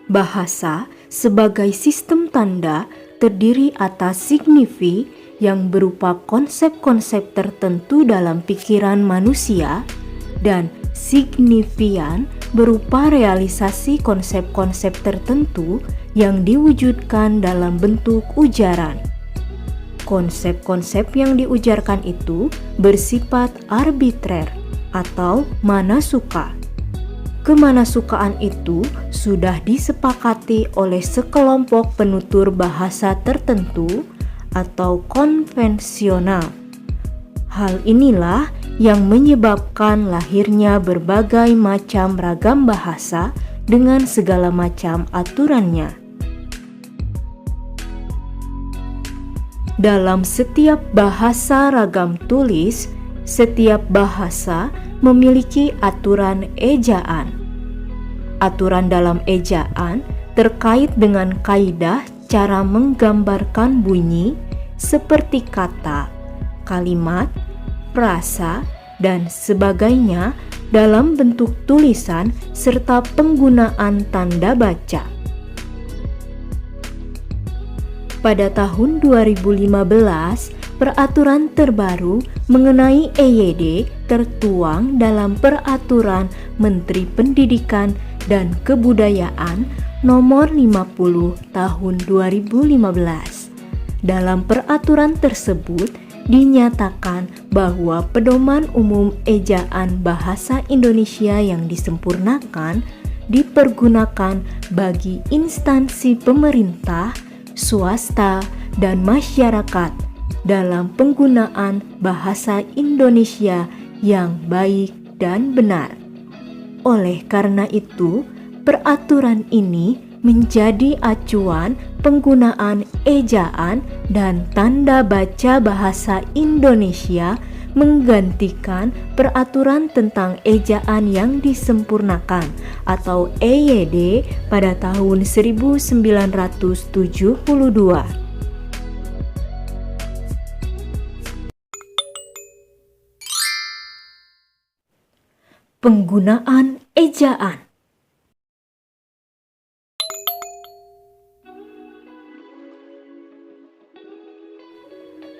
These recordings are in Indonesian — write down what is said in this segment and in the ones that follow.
Bahasa sebagai sistem tanda terdiri atas signifi yang berupa konsep-konsep tertentu dalam pikiran manusia dan signifian berupa realisasi konsep-konsep tertentu yang diwujudkan dalam bentuk ujaran. Konsep-konsep yang diujarkan itu bersifat arbitrer atau mana suka. Kemanasukaan itu sudah disepakati oleh sekelompok penutur bahasa tertentu atau konvensional. Hal inilah yang menyebabkan lahirnya berbagai macam ragam bahasa dengan segala macam aturannya. Dalam setiap bahasa ragam tulis, setiap bahasa memiliki aturan ejaan. Aturan dalam ejaan terkait dengan kaidah cara menggambarkan bunyi seperti kata, kalimat, frasa, dan sebagainya dalam bentuk tulisan serta penggunaan tanda baca. Pada tahun 2015, peraturan terbaru mengenai EYD tertuang dalam Peraturan Menteri Pendidikan dan Kebudayaan Nomor 50 Tahun 2015. Dalam peraturan tersebut dinyatakan bahwa pedoman umum ejaan bahasa Indonesia yang disempurnakan dipergunakan bagi instansi pemerintah, swasta, dan masyarakat dalam penggunaan bahasa Indonesia yang baik dan benar. Oleh karena itu, peraturan ini menjadi acuan penggunaan ejaan dan tanda baca bahasa Indonesia menggantikan peraturan tentang ejaan yang disempurnakan atau EYD pada tahun 1972. Penggunaan ejaan.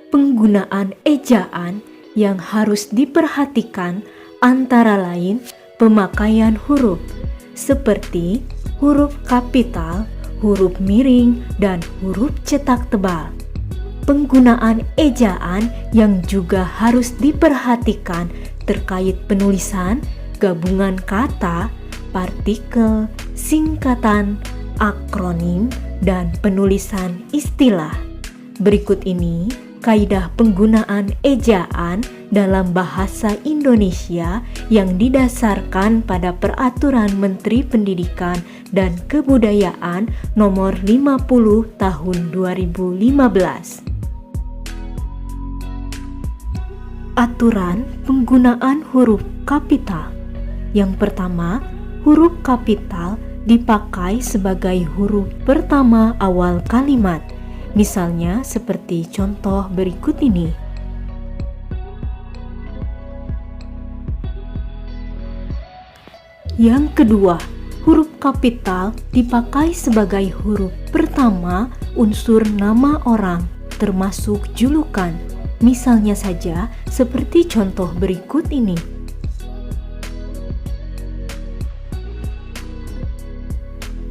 Penggunaan ejaan yang harus diperhatikan antara lain pemakaian huruf seperti huruf kapital, huruf miring, dan huruf cetak tebal. Penggunaan ejaan yang juga harus diperhatikan terkait penulisan gabungan kata, partikel, singkatan, akronim, dan penulisan istilah. Berikut ini kaidah penggunaan ejaan dalam bahasa Indonesia yang didasarkan pada Peraturan Menteri Pendidikan dan Kebudayaan Nomor 50 Tahun 2015. Aturan penggunaan huruf kapital. Yang pertama, huruf kapital dipakai sebagai huruf pertama awal kalimat. Misalnya seperti contoh berikut ini. Yang kedua, huruf kapital dipakai sebagai huruf pertama unsur nama orang, termasuk julukan. Misalnya saja seperti contoh berikut ini.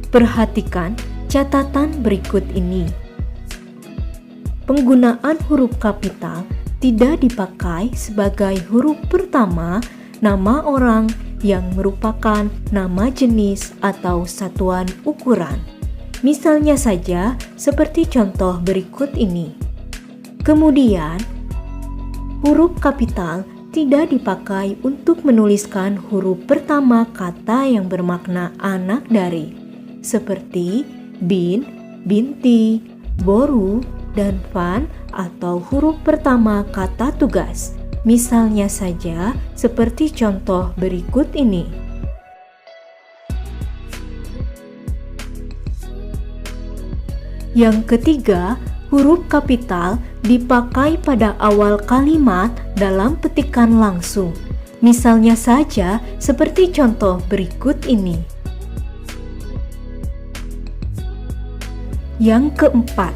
Perhatikan catatan berikut ini. Penggunaan huruf kapital tidak dipakai sebagai huruf pertama nama orang yang merupakan nama jenis atau satuan ukuran. Misalnya saja seperti contoh berikut ini. Kemudian, huruf kapital tidak dipakai untuk menuliskan huruf pertama kata yang bermakna anak dari, seperti bin, binti, boru, dan van atau huruf pertama kata tugas. Misalnya saja seperti contoh berikut ini. Yang ketiga, huruf kapital dipakai pada awal kalimat dalam petikan langsung. Misalnya saja seperti contoh berikut ini. Yang keempat,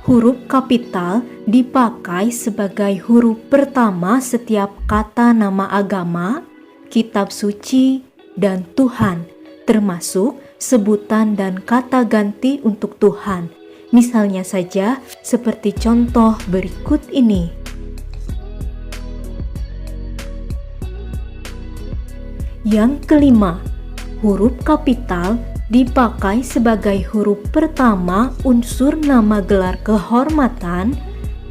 huruf kapital dipakai sebagai huruf pertama setiap kata nama agama, kitab suci, dan Tuhan, termasuk sebutan dan kata ganti untuk Tuhan. Misalnya saja seperti contoh berikut ini. Yang kelima, huruf kapital dipakai sebagai huruf pertama unsur nama gelar kehormatan,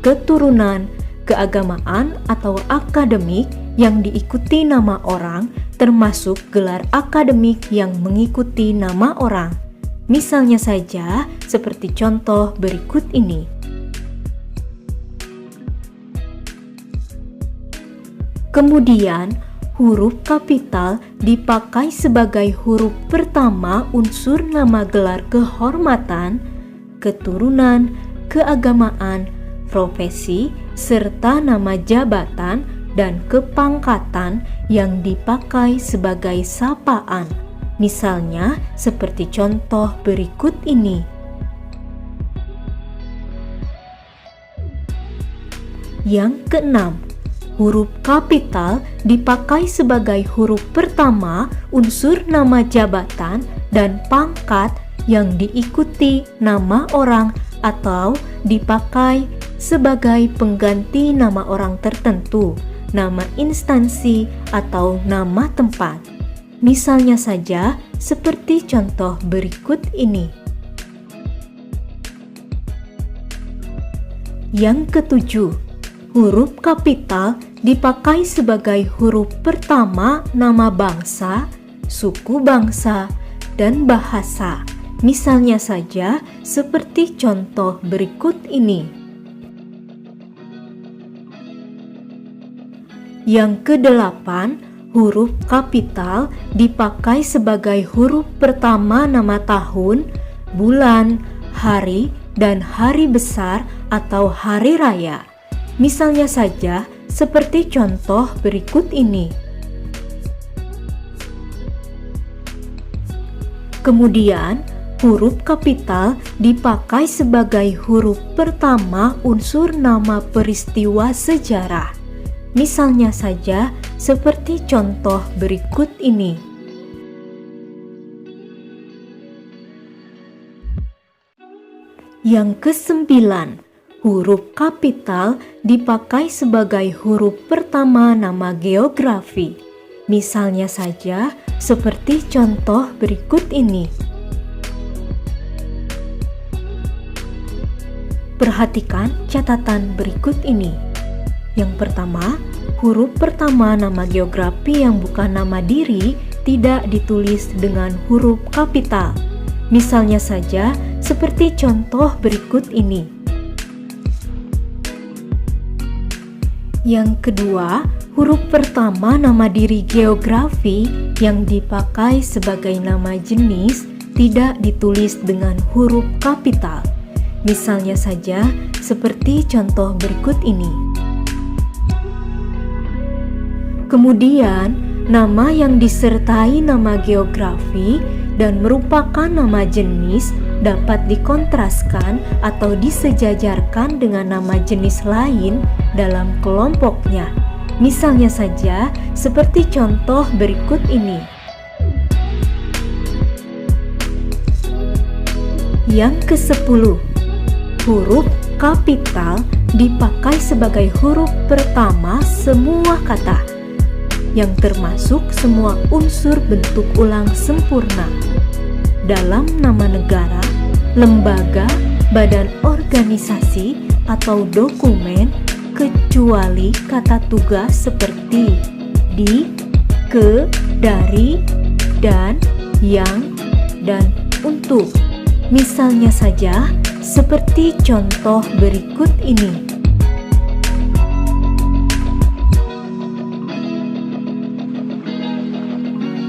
keturunan, keagamaan, atau akademik yang diikuti nama orang, termasuk gelar akademik yang mengikuti nama orang. Misalnya saja seperti contoh berikut ini. Kemudian, huruf kapital dipakai sebagai huruf pertama unsur nama gelar kehormatan, keturunan, keagamaan, profesi, serta nama jabatan dan kepangkatan yang dipakai sebagai sapaan. Misalnya seperti contoh berikut ini. Yang keenam, huruf kapital dipakai sebagai huruf pertama unsur nama jabatan dan pangkat yang diikuti nama orang atau dipakai sebagai pengganti nama orang tertentu, nama instansi, atau nama tempat. Misalnya saja seperti contoh berikut ini. Yang ketujuh, huruf kapital dipakai sebagai huruf pertama nama bangsa, suku bangsa, dan bahasa. Misalnya saja seperti contoh berikut ini. Yang kedelapan, huruf kapital dipakai sebagai huruf pertama nama tahun, bulan, hari, dan hari besar atau hari raya. Misalnya saja seperti contoh berikut ini. Kemudian, huruf kapital dipakai sebagai huruf pertama unsur nama peristiwa sejarah. Misalnya saja seperti contoh berikut ini. Yang kesembilan, huruf kapital dipakai sebagai huruf pertama nama geografi. Misalnya saja seperti contoh berikut ini. Perhatikan catatan berikut ini. Yang pertama, huruf pertama nama geografi yang bukan nama diri tidak ditulis dengan huruf kapital. Misalnya saja seperti contoh berikut ini. Yang kedua, huruf pertama nama diri geografi yang dipakai sebagai nama jenis tidak ditulis dengan huruf kapital. Misalnya saja seperti contoh berikut ini. Kemudian, nama yang disertai nama geografi dan merupakan nama jenis dapat dikontraskan atau disejajarkan dengan nama jenis lain dalam kelompoknya. Misalnya saja seperti contoh berikut ini. Yang ke-10, huruf kapital dipakai sebagai huruf pertama semua kata, yang termasuk semua unsur bentuk ulang sempurna dalam nama negara, lembaga, badan organisasi, atau dokumen, kecuali kata tugas seperti di, ke, dari, dan, yang, dan untuk. Misalnya saja seperti contoh berikut ini.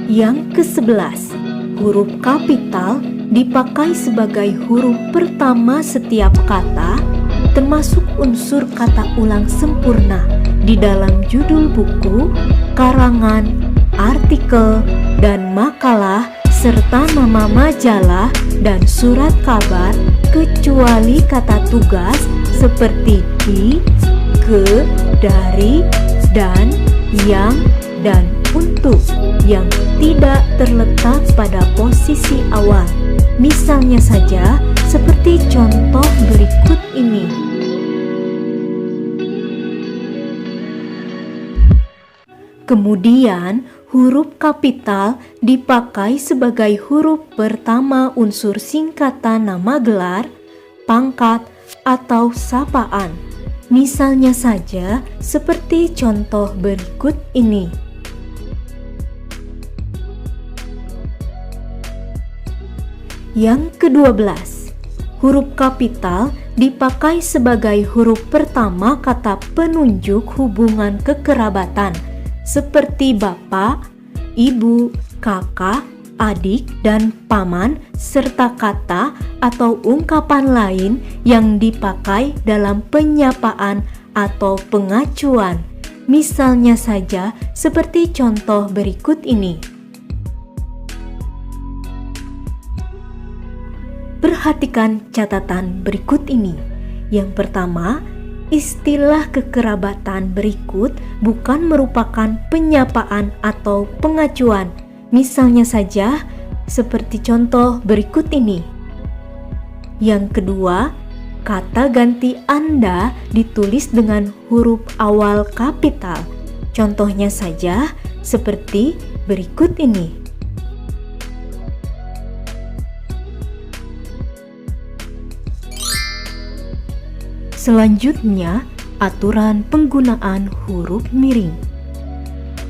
Yang ke-11, huruf kapital dipakai sebagai huruf pertama setiap kata, termasuk unsur kata ulang sempurna di dalam judul buku, karangan, artikel, dan makalah, serta nama majalah dan surat kabar, kecuali kata tugas seperti di, ke, dari, dan, yang, dan untuk yang tidak terletak pada posisi awal. Misalnya saja seperti contoh berikut ini. Kemudian, huruf kapital dipakai sebagai huruf pertama unsur singkatan nama gelar, pangkat, atau sapaan. Misalnya saja seperti contoh berikut ini. Yang ke-12, huruf kapital dipakai sebagai huruf pertama kata penunjuk hubungan kekerabatan seperti bapak, ibu, kakak, adik, dan paman, serta kata atau ungkapan lain yang dipakai dalam penyapaan atau pengacuan. Misalnya saja seperti contoh berikut ini. Perhatikan catatan berikut ini. Yang pertama, istilah kekerabatan berikut bukan merupakan penyapaan atau pengacuan. Misalnya saja seperti contoh berikut ini. Yang kedua, kata ganti Anda ditulis dengan huruf awal kapital. Contohnya saja seperti berikut ini. Selanjutnya, aturan penggunaan huruf miring.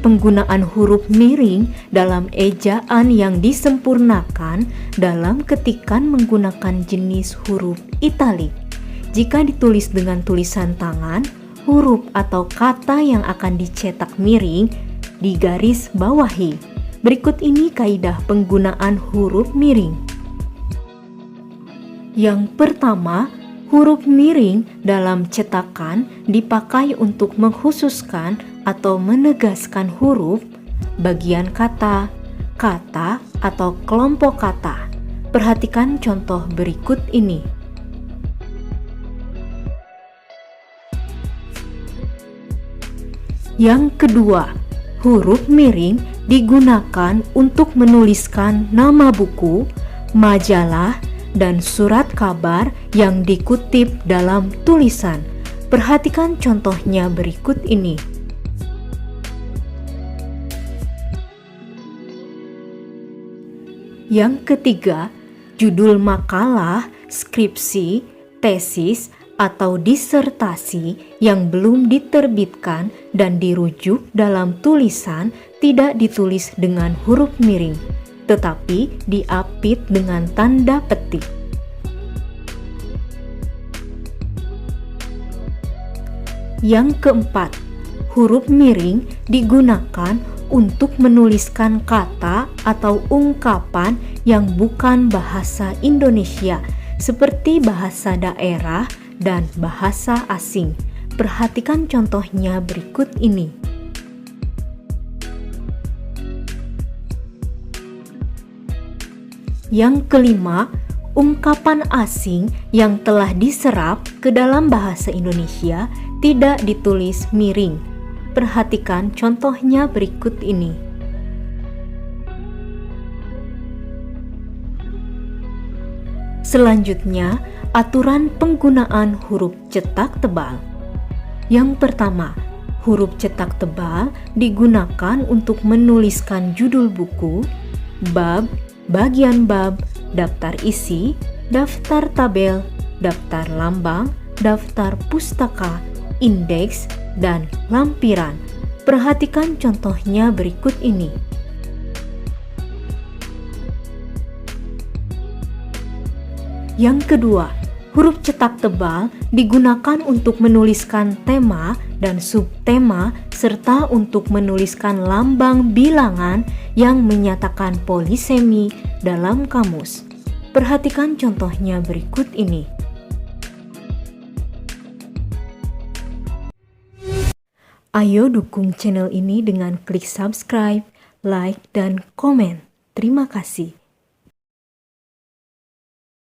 Penggunaan huruf miring dalam ejaan yang disempurnakan dalam ketikan menggunakan jenis huruf italik. Jika ditulis dengan tulisan tangan, huruf atau kata yang akan dicetak miring digaris bawahi. Berikut ini kaidah penggunaan huruf miring. Yang pertama, huruf miring dalam cetakan dipakai untuk mengkhususkan atau menegaskan huruf, bagian kata, kata atau kelompok kata. Perhatikan contoh berikut ini. Yang kedua, huruf miring digunakan untuk menuliskan nama buku, majalah, dan surat kabar yang dikutip dalam tulisan. Perhatikan contohnya berikut ini. Yang ketiga, judul makalah, skripsi, tesis, atau disertasi yang belum diterbitkan dan dirujuk dalam tulisan tidak ditulis dengan huruf miring, tetapi diapit dengan tanda petik. Yang keempat, huruf miring digunakan untuk menuliskan kata atau ungkapan yang bukan bahasa Indonesia, seperti bahasa daerah dan bahasa asing. Perhatikan contohnya berikut ini. Yang kelima, ungkapan asing yang telah diserap ke dalam bahasa Indonesia tidak ditulis miring. Perhatikan contohnya berikut ini. Selanjutnya, aturan penggunaan huruf cetak tebal. Yang pertama, huruf cetak tebal digunakan untuk menuliskan judul buku, bab, bagian bab, daftar isi, daftar tabel, daftar lambang, daftar pustaka, indeks, dan lampiran. Perhatikan contohnya berikut ini. Yang kedua, huruf cetak tebal digunakan untuk menuliskan tema dan subtema serta untuk menuliskan lambang bilangan yang menyatakan polisemi dalam kamus. Perhatikan contohnya berikut ini. Ayo dukung channel ini dengan klik subscribe, like, dan komen. Terima kasih.